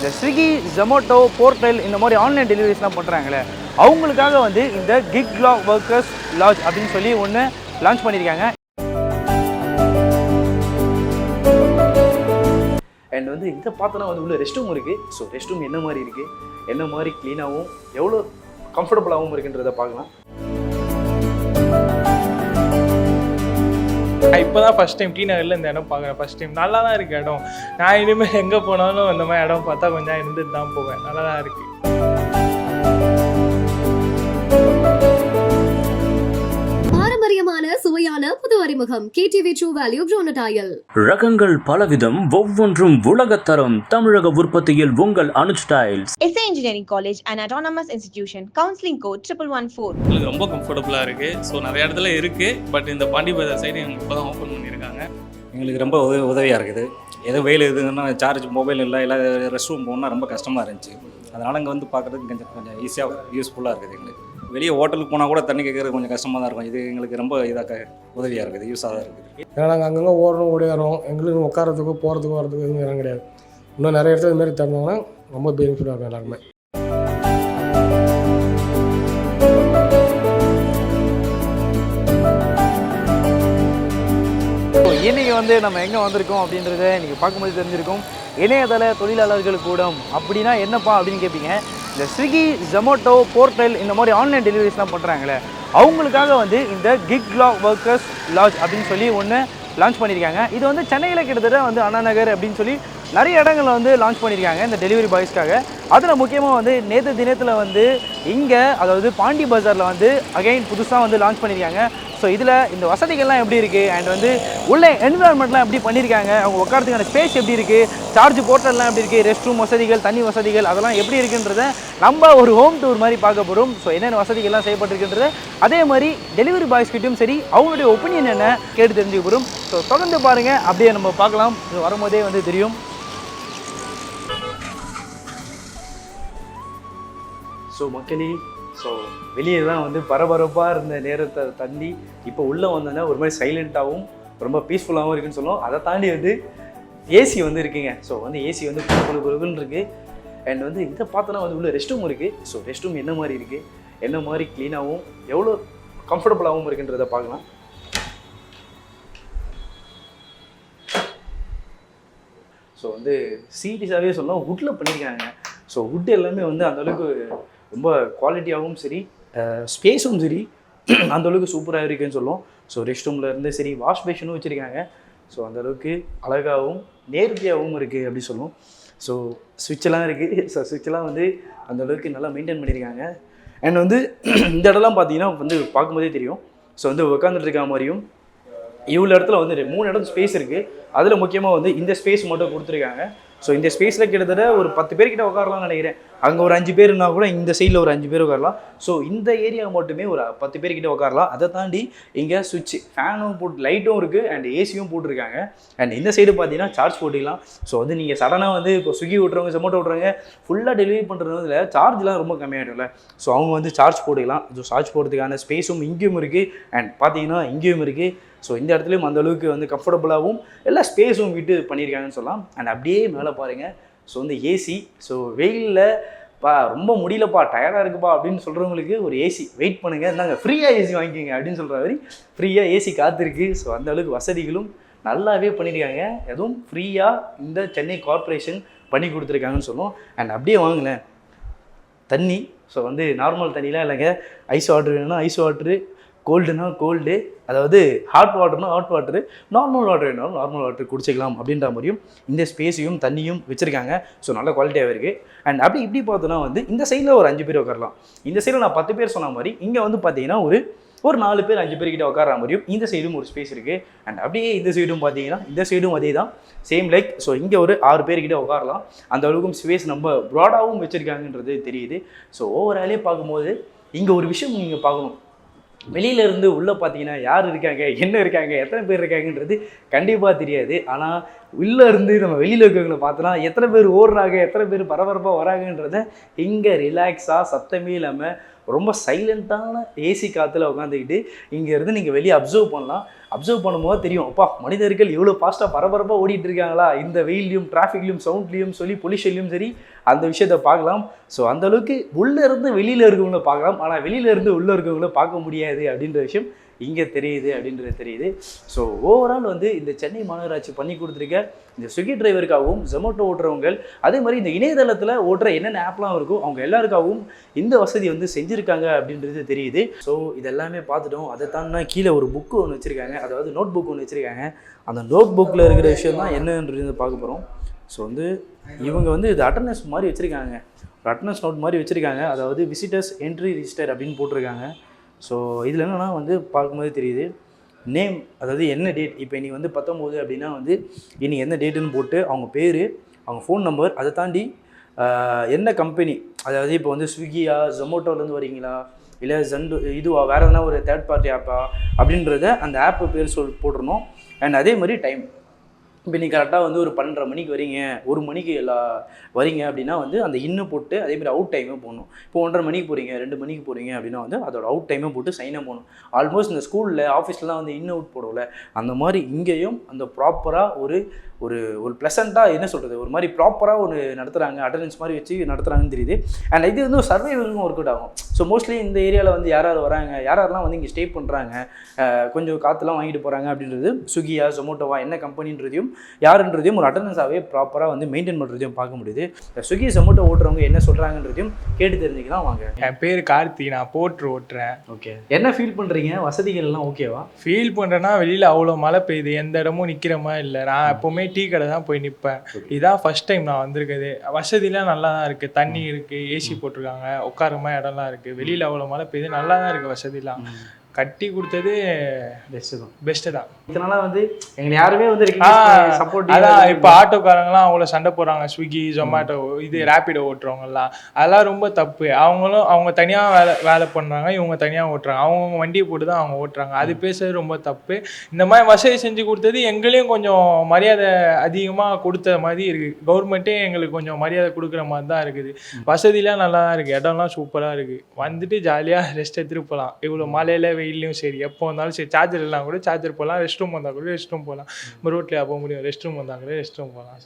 இந்த Swiggy, Zomato, portal இந்த மாதிரி ஆன்லைன் டெலிவரிஸ்லாம் பண்ணுறாங்களே அவங்களுக்காக வந்து இந்த கிக் ஒர்க்கர்ஸ் லாட்ஜ் அப்படின்னு சொல்லி ஒன்று லான்ச் பண்ணியிருக்காங்க. அண்ட் வந்து இதை பார்த்தோன்னா வந்து உள்ள ரெஸ்ட் ரூம் இருக்குது. ஸோ ரெஸ்ட் ரூம் என்ன மாதிரி இருக்குது, என்ன மாதிரி க்ளீனாகவும் எவ்வளோ கம்ஃபர்டபுளாகவும் இருக்குன்றதை பார்க்கலாம். இப்போ தான் ஃபஸ்ட் டைம் டி நகரில் இந்த இடம் பார்க்குறேன். ஃபஸ்ட் டைம் நல்லா தான் இருக்குது இடம். நான் இனிமேல் எங்கே போனாலும் அந்த மாதிரி இடம் பார்த்தா கொஞ்சம் இருந்துட்டு தான் போவேன். நல்லா தான் இருக்குது. பாரம்பரியமான சுவையான புது அறிமுகம் கேடிவி ட்ரூ வேல்யூ க்ரோனடாயல். ரகங்கள் பலவிதம், ஒவ்வொன்றும் உலகத்தரம். தமிழக உற்பத்தியில் உங்கள் Anuj tiles. SA Engineering College and Autonomous Institution. Counseling code 1114. உங்களுக்கு ரொம்ப கம்ஃபர்டபுளாக இருக்குது. ஸோ நிறைய இடத்துல இருக்குது. பட் இந்த பாண்டி பஜார் சைடு எங்களுக்கு இப்போ தான் ஓப்பன் பண்ணியிருக்காங்க. எங்களுக்கு ரொம்ப உதவியாக இருக்குது. ஏதோ வெயில் இதுன்னா சார்ஜ் மொபைல் இல்லை ரெஸ்ட் ரூம் போகணுன்னா ரொம்ப கஷ்டமாக இருந்துச்சு. அதனால் இங்கே வந்து பார்க்குறதுக்கு கொஞ்சம் ஈஸியாக யூஸ்ஃபுல்லாக இருக்குது. எங்களுக்கு வெளியே ஹோட்டலுக்கு போனால் கூட தண்ணி கேட்குறது கொஞ்சம் கஷ்டமாக தான் இருக்கும். இது எங்களுக்கு ரொம்ப உதவியாக இருக்குது, யூஸாக தான் இருக்குது. ஏன்னா நாங்கள் அங்கங்கே ஓடணும் ஓடியாரோம். எங்களுக்கு உட்காரத்துக்கோ போகிறதுக்கோ வரதுக்கு எதுவும் இடம் கிடையாது. இன்னும் நிறைய இடத்துல இதுமாரி தந்தாங்கன்னா ரொம்ப பெனிஃபிட்டாக இருக்கும் எல்லாருமே. இன்றைக்கி வந்து நம்ம எங்கே வந்திருக்கோம் அப்படின்றத இன்றைக்கி பார்க்கும்போது தெரிஞ்சிருக்கும். இணையதள தொழிலாளர்கள் கூடம் அப்படின்னா என்னப்பா அப்படின்னு கேட்பீங்க. இந்த ஸ்விக்கி, ஜொமேட்டோ, போர்ட்டல் இந்த மாதிரி ஆன்லைன் டெலிவரிஸ்லாம் பண்ணுறாங்களே அவங்களுக்காக வந்து இந்த கிக் ஒர்க்கர்ஸ் லாட்ஜ் அப்படின்னு சொல்லி ஒன்று லான்ச் பண்ணியிருக்காங்க. இது வந்து சென்னையில் கிட்டத்தட்ட வந்து அண்ணா நகர் அப்படின்னு சொல்லி நிறைய இடங்களில் வந்து லான்ச் பண்ணியிருக்காங்க இந்த டெலிவரி பாய்ஸ்க்காக. அதில் முக்கியமாக வந்து நேற்று தினத்தில் வந்து இங்கே அதாவது பாண்டி பஜாரில் வந்து அகைன் புதுசாக வந்து லான்ச் பண்ணியிருக்காங்க. ஸோ இதில் இந்த வசதிகள்லாம் எப்படி இருக்குது அண்ட் வந்து உள்ள என்விரான்மெண்ட்லாம் எப்படி பண்ணியிருக்காங்க, அவங்க உட்காரத்துக்கான ஸ்பேஸ் எப்படி இருக்குது, சார்ஜ் போர்ட்டல்லாம் எப்படி இருக்குது, ரெஸ்ட் ரூம் வசதிகள், தண்ணி வசதிகள் அதெல்லாம் எப்படி இருக்குன்றதை நம்ம ஒரு ஹோம் டூர் மாதிரி பார்க்க போகிறோம். ஸோ என்னென்ன வசதிகள்லாம் செய்யப்பட்டிருக்குன்றது அதே மாதிரி டெலிவரி பாய்ஸ்கிட்டையும் சரி அவங்களுடைய ஒப்பீனியன் என்ன கேட்டு தெரிஞ்சுக்க போகிறோம். ஸோ தொடர்ந்து பாருங்கள், அப்படியே நம்ம பார்க்கலாம். இது வரும்போதே வந்து தெரியும். ஸோ மக்களே, ஸோ வெளியே தான் வந்து பரபரப்பாக இருந்த நேரத்தை தாண்டி இப்போ உள்ளே வந்தோன்னா ஒரு மாதிரி சைலண்ட்டாகவும் ரொம்ப பீஸ்ஃபுல்லாகவும் இருக்குன்னு சொல்லுவோம். அதை தாண்டி வந்து ஏசி வந்து இருக்குங்க. ஸோ வந்து ஏசி வந்து குழுன்னு இருக்குது. அண்ட் வந்து இதை பார்த்தோன்னா வந்து உள்ள ரெஸ்ட் ரூம் இருக்குது. ஸோ ரெஸ்ட் ரூம் என்ன மாதிரி இருக்குது, என்ன மாதிரி க்ளீனாகவும் எவ்வளோ கம்ஃபர்டபுளாகவும் இருக்குன்றதை பார்க்கலாம். ஸோ வந்து சீரியஸாகவே சொல்லலாம் வுட்டில் பண்ணியிருக்காங்க. ஸோ வுட் எல்லாமே வந்து அந்தளவுக்கு ரொம்ப குவாலிட்டியாகவும் சரி ஸ்பேஸும் சரி அந்தளவுக்கு சூப்பராக இருக்குதுன்னு சொல்லுவோம். ஸோ ரெஸ்ட் ரூமில் இருந்து சரி வாஷ் பேஷனும் வச்சுருக்காங்க. ஸோ அந்தளவுக்கு அழகாகவும் நேர்த்தியாகவும் இருக்குது அப்படி சொல்லுவோம். ஸோ ஸ்விட்செல்லாம் இருக்குது. ஸோ ஸ்விட்செல்லாம் வந்து அந்தளவுக்கு நல்லா மெயின்டைன் பண்ணியிருக்காங்க. அண்ட் வந்து இந்த இடம்லாம் பார்த்தீங்கன்னா வந்து பார்க்கும்போதே தெரியும். ஸோ வந்து உட்காந்துட்டு இருக்க மாதிரியும் இவ்வளோ இடத்துல வந்து 3 இடம் ஸ்பேஸ் இருக்குது. அதில் முக்கியமாக வந்து இந்த ஸ்பேஸ் மட்டும் கொடுத்துருக்காங்க. ஸோ இந்த ஸ்பேஸில் கிட்டத்தட்ட ஒரு 10 பேர்கிட்ட உட்காரலாம்னு நினைக்கிறேன். அங்கே ஒரு 5 பேருனா கூட இந்த சைடில் ஒரு 5 பேர் உட்காரலாம். ஸோ இந்த ஏரியா மட்டுமே ஒரு 10 பேர்கிட்ட உட்காரலாம். அதை தாண்டி இங்கே சுவிட்ச் ஃபேனும் போட்டு லைட்டும் இருக்குது அண்ட் ஏசியும் போட்டிருக்காங்க. அண்ட் இந்த சைடு பார்த்தீங்கன்னா சார்ஜ் போட்டுக்கலாம். ஸோ வந்து நீங்கள் சடனாக வந்து இப்போ ஸ்விக்கி விட்றவங்க, ஜொமேட்டோ விட்றவங்க ஃபுல்லாக டெலிவரி பண்ணுறதுல சார்ஜ்லாம் ரொம்ப கம்மியாகிடும்ல. ஸோ அவங்க வந்து சார்ஜ் போட்டுக்கலாம். ஸோ சார்ஜ் போடுறதுக்கான ஸ்பேஸும் இங்கேயும் இருக்குது அண்ட் பார்த்தீங்கன்னா இங்கேயும் இருக்குது. ஸோ இந்த இடத்துலையும் அந்தளவுக்கு வந்து கம்ஃபர்டபுளாகவும் எல்லா ஸ்பேஸும் விட்டு பண்ணியிருக்காங்கன்னு சொல்லலாம். அண்ட் அப்படியே மேலே பாருங்கள். ஸோ வந்து ஏசி. ஸோ வெயிலில் ரொம்ப முடியலப்பா, டயர்டாக இருக்குப்பா அப்படின்னு சொல்கிறவங்களுக்கு ஒரு ஏசி வெயிட் பண்ணுங்கள், இருந்தாங்க ஃப்ரீயாக ஏசி வாங்கிக்கோங்க அப்படின்னு சொல்கிற மாதிரி ஃப்ரீயாக ஏசி காத்திருக்கு. ஸோ அந்தளவுக்கு வசதிகளும் நல்லாவே பண்ணியிருக்காங்க. எதுவும் ஃப்ரீயாக இந்த சென்னை கார்ப்பரேஷன் பண்ணி கொடுத்துருக்காங்கன்னு சொல்லுவோம். அண்ட் அப்படியே வாங்கினேன் தண்ணி. ஸோ வந்து நார்மல் தண்ணிலாம் இல்லைங்க. ஐஸ் வாட்ரு வேணும்னா ஐஸ் வாட்ரு, கோல்டுனா கோல்டு, அதாவது ஹாட் வாட்டர்னா ஹாட் வாட்டரு, நார்மல் வாட்டர் வேணாலும் நார்மல் வாட்டர் குடிச்சிக்கலாம் அப்படின்ற மாதிரியும் இந்த ஸ்பேஸையும் தண்ணியும் வச்சுருக்காங்க. ஸோ நல்ல குவாலிட்டியாக இருக்குது. அண்ட் அப்படி இப்படி பார்த்தோன்னா வந்து இந்த சைடில் ஒரு 5 பேர் உட்காரலாம். இந்த சைடில் நான் 10 பேர் சொன்ன மாதிரி இங்கே வந்து பார்த்தீங்கன்னா ஒரு 4 பேர் 5 பேர்கிட்ட உட்கார மாதிரியும் இந்த சைடும் ஒரு ஸ்பேஸ் இருக்குது. அண்ட் அப்படியே இந்த சைடும் பார்த்தீங்கன்னா இந்த சைடும் அதே தான், சேம் லைக். ஸோ இங்கே ஒரு 6 பேர்கிட்ட உட்காரலாம். அந்த அளவுக்கும் ஸ்பேஸ் நம்ம ப்ராடாகவும் வச்சுருக்காங்கன்றது தெரியுது. ஸோ ஓவராலே பார்க்கும்போது இங்கே ஒரு விஷயம் நீங்கள் பார்க்கணும். வெளியிலேருந்து உள்ளே பார்த்தீங்கன்னா யார் இருக்காங்க, என்ன இருக்காங்க, எத்தனை பேர் இருக்காங்கன்றது கண்டிப்பாக தெரியாது. ஆனால் உள்ளே இருந்து நம்ம வெளியில் இருக்கவங்களை பார்த்தோன்னா எத்தனை பேர் ஓடுறாங்க, எத்தனை பேர் பரபரப்பாக வராங்கன்றத இங்கே ரிலாக்ஸாக சத்தமே இல்லாமல் ரொம்ப சைலண்ட்டான ஏசி காற்றுல உட்காந்துக்கிட்டு இங்கேருந்து நீங்கள் வெளியே அப்சர்வ் பண்ணலாம். அப்சர்வ் பண்ணும்போது தெரியும், அப்பா மனிதர்கள் எவ்வளோ ஃபாஸ்ட்டாக பரபரப்பாக ஓடிட்டு இருக்காங்களா இந்த வெயிலையும் டிராஃபிக்லையும் சவுண்ட்லேயும் சொல்லி பொல்யூஷன்லையும் சரி அந்த விஷயத்தை பார்க்கலாம். ஸோ அந்தளவுக்கு உள்ளே இருந்து வெளியில் இருக்கவங்கள பார்க்கலாம், ஆனால் வெளியில இருந்து உள்ளே இருக்கவங்கள பார்க்க முடியாது அப்படின்ற விஷயம் இங்கே தெரியுது அப்படின்றது தெரியுது. ஸோ ஓவரால் வந்து இந்த சென்னை மாநகராட்சி பண்ணி கொடுத்துருக்க இந்த ஸ்விக்கி டிரைவருக்காகவும் ஜொமேட்டோ ஓட்டுறவங்க, அதே மாதிரி இந்த இணையதளத்தில் ஓட்டுற என்னென்ன ஆப்லாம் இருக்கோ அவங்க எல்லாருக்காகவும் இந்த வசதி வந்து செஞ்சுருக்காங்க அப்படின்றது தெரியுது. ஸோ இதெல்லாமே பார்த்துட்டோம். அதை தாண்டினா கீழே ஒரு புக்கு ஒன்று வச்சுருக்காங்க, அதாவது நோட் புக் ஒன்று வச்சுருக்காங்க. அந்த நோட் புக்கில் இருக்கிற விஷயம் தான் என்னன்றது பார்க்க போகிறோம். ஸோ வந்து இவங்க வந்து இது அட்டண்டன்ஸ் மாதிரி வச்சுருக்காங்க, ஒரு அட்டண்டன்ஸ் நோட் மாதிரி வச்சுருக்காங்க. அதாவது விசிட்டர்ஸ் என்ட்ரி ரிஜிஸ்டர் அப்படின்னு போட்டிருக்காங்க. ஸோ இதில் என்னென்னா வந்து பார்க்கும்போது தெரியுது நேம், அதாவது என்ன டேட், இப்போ இன்றைக்கி வந்து 19 அப்படின்னா வந்து இன்றைக்கி என்ன டேட்டுன்னு போட்டு அவங்க பேர், அவங்க ஃபோன் நம்பர், அதை தாண்டி என்ன கம்பெனி, அதாவது இப்போ வந்து ஸ்விக்கியா ஜொமேட்டோலேருந்து வரீங்களா இல்லை இதுவா வேறு எதனா ஒரு தேர்ட் பார்ட்டி ஆப்பா அப்படின்றத அந்த ஆப்பு பேர் போட்டுருணும். அண்ட் அதே மாதிரி டைம், இப்போ நீங்கள் கரெக்டாக வந்து ஒரு 12:30 மணிக்கு வரீங்க, 1 மணிக்கு வரீங்க அப்படின்னா வந்து அந்த இன்னும் போட்டு அதேமாதிரி அவுட் டைமும் போடணும். இப்போ 1:30 மணிக்கு போகிறீங்க, 2 மணிக்கு போகிறீங்க அப்படின்னா வந்து அதோட அவுட் டைமும் போட்டு சைனாக போகணும். ஆல்மோஸ்ட் இந்த ஸ்கூலில் ஆஃபீஸ்லாம் வந்து இன் அவுட் போடல, அந்த மாதிரி இங்கேயும் அந்த ப்ராப்பராக ஒரு ஒரு ஒரு ப்ளசண்ட்டாக என்ன சொல்கிறது, ஒரு மாதிரி ப்ராப்பராக ஒரு நடத்துகிறாங்க, அட்டண்டன்ஸ் மாதிரி வச்சு நடத்துகிறாங்கன்னு தெரியுது. அண்ட் இது வந்து ஒரு சர்வைவலுக்கும் ஒர்க் அவுட் ஆகும். ஸோ மோஸ்ட்லி இந்த ஏரியாவில் வந்து யார் வராங்க, யாரெல்லாம் வந்து இங்கே ஸ்டே பண்ணுறாங்க, கொஞ்சம் காற்றுலாம் வாங்கிட்டு போகிறாங்க அப்படின்றது ஸ்விக்கியா ஜொமேட்டோவா என்ன கம்பெனின்றதையும் யாருன்றதையும் ஒரு அட்டண்டன்ஸாகவே ப்ராப்பராக வந்து மெயின்டைன் பண்ணுறதையும் பார்க்க முடியுது. ஸ்விக்கி ஜொமேட்டோ ஓட்டுறவங்க என்ன சொல்கிறாங்கன்றதையும் கேட்டு தெரிஞ்சுக்கலாம் வாங்க. என் பேர் கார்த்தி, நான் ஓட்டுறேன். ஓகே, என்ன ஃபீல் பண்ணுறீங்க, வசதிகள்லாம் ஓகேவா? ஃபீல் பண்ணுறேன்னா வெளியில் அவ்வளோ மழை பெய்யுது, எந்த இடமும் நிற்கிற மாதிரி இல்லை. நான் எப்போவுமே டீ கடை தான் போய் நிற்பேன். இதுதான் ஃபஸ்ட் டைம் நான் வந்திருக்குது. வசதிலாம் நல்லா தான் இருக்குது, தண்ணி இருக்குது, ஏசி போட்டிருக்காங்க, உட்கார மாதிரி இடம்லாம் இருக்குது. வெளியில் அவ்வளோ மழை பெய்யுது, நல்லா தான் இருக்குது வசதிலாம். கட்டி கொடுத்தது பெஸ்ட்டு தான். இதனால வந்து எங்களை யாருமே வந்து சப்போர்ட், அதான் இப்போ ஆட்டோக்காரங்களாம் அவங்கள சண்டை போடுறாங்க, ஸ்விக்கி ஜொமேட்டோ இது ரேப்பிடோ ஓட்டுறவங்கலாம், அதெல்லாம் ரொம்ப தப்பு. அவங்க தனியாக வேலை பண்ணுறாங்க, இவங்க தனியாக ஓட்டுறாங்க, அவங்க வண்டியை போட்டு தான் அவங்க ஓட்டுறாங்க. அது பேசுறது ரொம்ப தப்பு. இந்த மாதிரி வசதி செஞ்சு கொடுத்தது எங்களையும் கொஞ்சம் மரியாதை அதிகமாக கொடுத்த மாதிரி இருக்குது. கவர்மெண்ட்டே எங்களுக்கு கொஞ்சம் மரியாதை கொடுக்குற மாதிரி தான் இருக்குது. வசதிலாம் நல்லா தான் இருக்குது, இடம்லாம் சூப்பராக இருக்குது. வந்துட்டு ஜாலியாக ரெஸ்ட் எடுத்துகிட்டு போகலாம். இவ்வளோ மழையில் வெயிலையும் சரி, எப்போ வந்தாலும் சரி, சார்ஜர் எல்லாம் கூட சார்ஜர் போகலாம், ரெஸ்ட் ரூம் வந்தால் கூட ரெஸ்ட் ரூம் போகலாம். நம்ம ரோட்லேயே போக முடியும், ரெஸ்ட் ரூம் வந்தால் கூட ரெஸ்ட் ரூம் போகலாம்.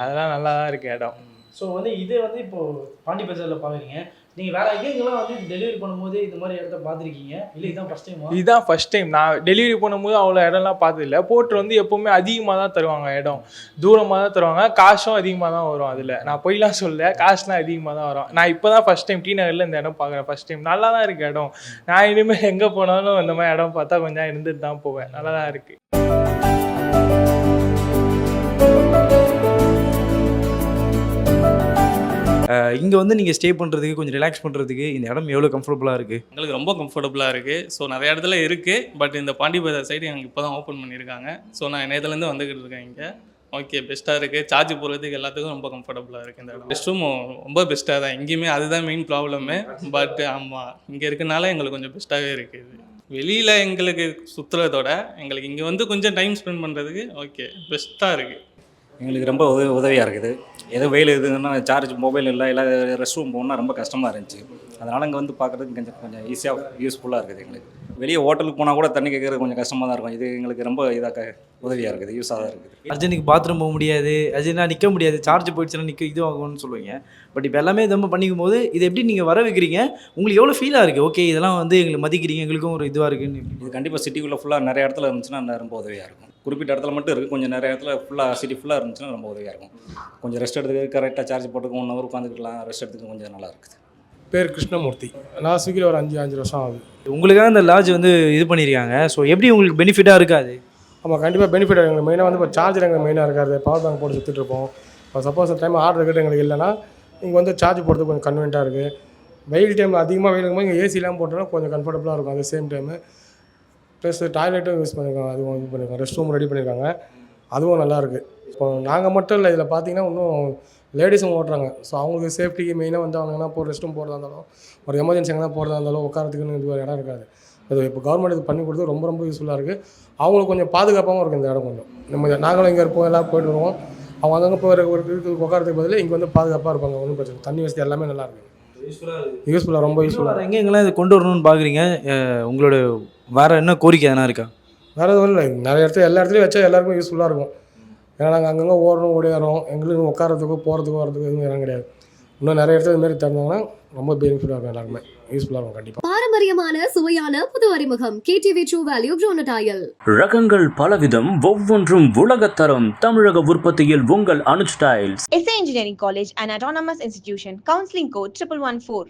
அதெல்லாம் நல்லா தான் இருக்குது இடம். ஸோ வந்து இது வந்து இப்போது பாண்டி பஜாரில் பார்க்குறீங்க, நீங்கள் வேறு எங்கெங்கெல்லாம் வந்து டெலிவரி பண்ணும்போது இந்த மாதிரி இடத்த பார்த்துருக்கீங்க இல்லை இதுதான் ஃபஸ்ட் டைம்? இதுதான் ஃபஸ்ட் டைம். நான் டெலிவரி பண்ணும்போது அவ்வளோ இடம்லாம் பார்த்ததில்ல. போட்டு வந்து எப்போவுமே அதிகமாக தான் தருவாங்க, இடம் தூரமாக தான் தருவாங்க, காசும் அதிகமாக தான் வரும். அதில் நான் போய்லாம் சொல்ல, காசுலாம் அதிகமாக தான் வரும். நான் இப்போ தான் ஃபஸ்ட் டைம் டி நகரில் இந்த இடம் பார்க்குறேன். ஃபஸ்ட் டைம் நல்லா தான் இருக்குது இடம். நான் இனிமேல் எங்கே போனாலும் இந்த மாதிரி இடம் பார்த்தா கொஞ்சம் இருந்துட்டு தான் போவேன். நல்லா தான் இருக்குது. இங்கே வந்து நீங்கள் ஸ்டே பண்ணுறதுக்கு கொஞ்சம் ரிலாக்ஸ் பண்ணுறதுக்கு இந்த இடம் எவ்வளோ கம்ஃபர்டபுளாக இருக்குது? எங்களுக்கு ரொம்ப கம்ஃபர்டபுளாக இருக்குது. ஸோ நிறைய இடத்துல இருக்குது, பட் இந்த பாண்டி பஜார் சைடு எங்களுக்கு இப்போ தான் ஓப்பன் பண்ணியிருக்காங்க. ஸோ நான் நேரத்துலேருந்து வந்துக்கிட்டு இருக்கேன் இங்கே. ஓகே, பெஸ்ட்டாக இருக்குது. சார்ஜ் போடுறதுக்கு எல்லாத்துக்கும் ரொம்ப கம்ஃபர்டபுளாக இருக்குது இந்த இடம். ரெஸ்ட் ரூம் ரொம்ப பெஸ்ட்டாக தான், எங்கேயுமே அதுதான் மெயின் ப்ராப்ளமே. பட் ஆமாம், இங்கே இருக்கனால எங்களுக்கு கொஞ்சம் பெஸ்ட்டாகவே இருக்குது. வெளியில் எங்களுக்கு சுற்றுறதோட எங்களுக்கு இங்கே வந்து கொஞ்சம் டைம் ஸ்பெண்ட் பண்ணுறதுக்கு ஓகே பெஸ்ட்டாக இருக்குது. எங்களுக்கு ரொம்ப உதவியாக இருக்குது. ஏதோ வெயில் இதுன்னா சார்ஜ் மொபைல் இல்லை, ரெஸ்ட் ரூம் போகணுன்னா ரொம்ப கஷ்டமாக இருந்துச்சு. அதனால் இங்கே வந்து பார்க்குறதுக்கு கொஞ்சம் ஈஸியாக யூஸ்ஃபுல்லாக இருக்குது எங்களுக்கு. வெளியே ஹோட்டலுக்கு போனால் கூட தண்ணி கேட்குறது கொஞ்சம் கஷ்டமாக தான் இருக்கும். இது எங்களுக்கு ரொம்ப உதவியாக இருக்குது, யூஸாக தான் இருக்குது. அர்ஜென்ட்டுக்கு பாத்ரூம் போக முடியாது, அர்ஜென்ட்டாக நிற்க முடியாது, சார்ஜ் போயிடுச்சுன்னா இது ஆகும்னு சொல்லுவீங்க. பட் இப்போ எல்லாமே இதமாக பண்ணிக்கும் போது இது எப்படி நீங்கள் வர வைக்கிறீங்க, உங்களுக்கு எவ்வளோ ஃபீலாக இருக்குது? ஓகே, இதெல்லாம் வந்து எங்களை மதிக்கிறீங்க, எங்களுக்கும் ஒரு இதுவாக இருக்குன்னு. இது கண்டிப்பாக சிட்டிக்குள்ளே ஃபுல்லாக நிறைய இடத்துல இருந்துச்சுன்னா ரொம்ப உதவியாக இருக்கும். குறிப்பிட்ட இடத்துல மட்டும் இருக்குது, கொஞ்சம் நிறைய இடத்துல ஃபுல்லாக சிட்டி ஃபுல்லாக இருந்துச்சுன்னா ரொம்ப உதவியாக இருக்கும். கொஞ்சம் ரெஸ்ட் எடுத்துக்க கரெக்டாக சார்ஜ் போட்டுக்க 1 ஹவர் உட்காந்துக்கலாம், ரெஸ்ட் எடுத்துக்க கொஞ்சம் நல்லா இருக்குது. பேர் கிருஷ்ணமூர்த்தி. நான் ஸ்விக்கியில் ஒரு 5 வருஷம் ஆகுது. உங்களுக்காக இந்த லாட்ஜ் வந்து இது பண்ணியிருக்காங்க. ஸோ எப்படி உங்களுக்கு பெனிஃபிட்டாக இருக்காது? ஆமாம், கண்டிப்பாக பெனிஃபிட். எங்களுக்கு மெயினாக வந்து இப்போ சார்ஜர் எங்களுக்கு மெயினாக இருக்காது. பவர் பேங்க் போட்டு சுற்றிட்டு இருப்போம். இப்போ சப்போஸ் டைம் ஆர்டர் கிட்ட எங்களுக்கு இல்லைன்னா இங்கே வந்து சார்ஜ் போடுறதுக்கு கொஞ்சம் கன்வீனியண்ட்டாக இருக்குது. வெயில் டைமில் அதிகமாக வெயில் இருக்கும்போது இங்கே ஏசிலாம் போட்டோன்னா கொஞ்சம் கம்ஃபர்டபுளாக இருக்கும். அந்த சேம் டைமு ப்ளஸ் டாய்லெட்டும் யூஸ் பண்ணியிருக்காங்க, அதுவும் இது பண்ணியிருக்காங்க, ரெஸ்ட் ரூம் ரெடி பண்ணியிருக்காங்க, அதுவும் நல்லாயிருக்கு. இப்போ நாங்கள் மட்டும் இல்லை, இதில் பார்த்தீங்கன்னா இன்னும் லேடிஸும் ஓட்டுறாங்க. ஸோ அவங்களுக்கு சேஃப்டிக்கு மெயினாக வந்து அவங்க என்ன ரெஸ்ட் ரூம் போகிறதா இருந்தாலும், ஒரு எமர்ஜென்சி எங்கன்னா போகிறதா இருந்தாலும் உட்காரத்துக்குன்னு இது இடம் இருக்காது. அது இப்போ கவர்மெண்ட் இது பண்ணி கொடுத்து ரொம்ப ரொம்ப யூஸ்ஃபுல்லாக இருக்குது. அவங்களுக்கு கொஞ்சம் பாதுகாப்பாகவும் இருக்குது இந்த இடம். கொஞ்சம் நாங்களும் இங்கே இருப்போம், எல்லாம் போய்ட்டு வருவோம். அவங்க அங்கங்கே போகிற ஒரு உட்காரத்துக்கு பதில் இங்கே வந்து பாதுகாப்பாக இருப்பாங்க, ஒன்றும் பிரச்சனை. தண்ணி வசதி எல்லாமே நல்லாயிருக்கு. யூஸ்ஃபுல்லாக ரொம்ப யூஸ்ஃபுல்லாக வேறு எங்கெங்கெல்லாம் இது கொண்டு வரணும்னு பார்க்குறீங்க? உங்களோட வேறு என்ன கோரிக்கை எதனா இருக்கா? வேறு எதுவும் இல்லை, நிறைய இடத்துல எல்லா இடத்துலையும் வச்சா எல்லாருக்கும் யூஸ்ஃபுல்லாக இருக்கும். ஏன்னா நாங்கள் அங்கங்கே ஓடணும் ஓடியாரோம், எங்களுக்கு உட்காரத்துக்கோ போகிறதுக்கோ வரதுக்கோ எதுவும் இடம் கிடையாது. இன்னும் நிறைய இடத்துல இதுமாரி தந்தாங்கன்னா ரொம்ப பெனிஃபிட்டாக இருக்கும், எல்லாருமே யூஸ்ஃபுல்லாக இருக்கும் கண்டிப்பாக. பாரம்பரியமான சுவையான புது அறிமுகம் KTV True Value Granite Tile. ரகங்கள் பலவிதம், ஒவ்வொன்றும் உலகத்தரம். தமிழக உற்பத்தியில் உங்கள் Anuj tiles. SA Engineering College, an autonomous institution. Counseling code 1114.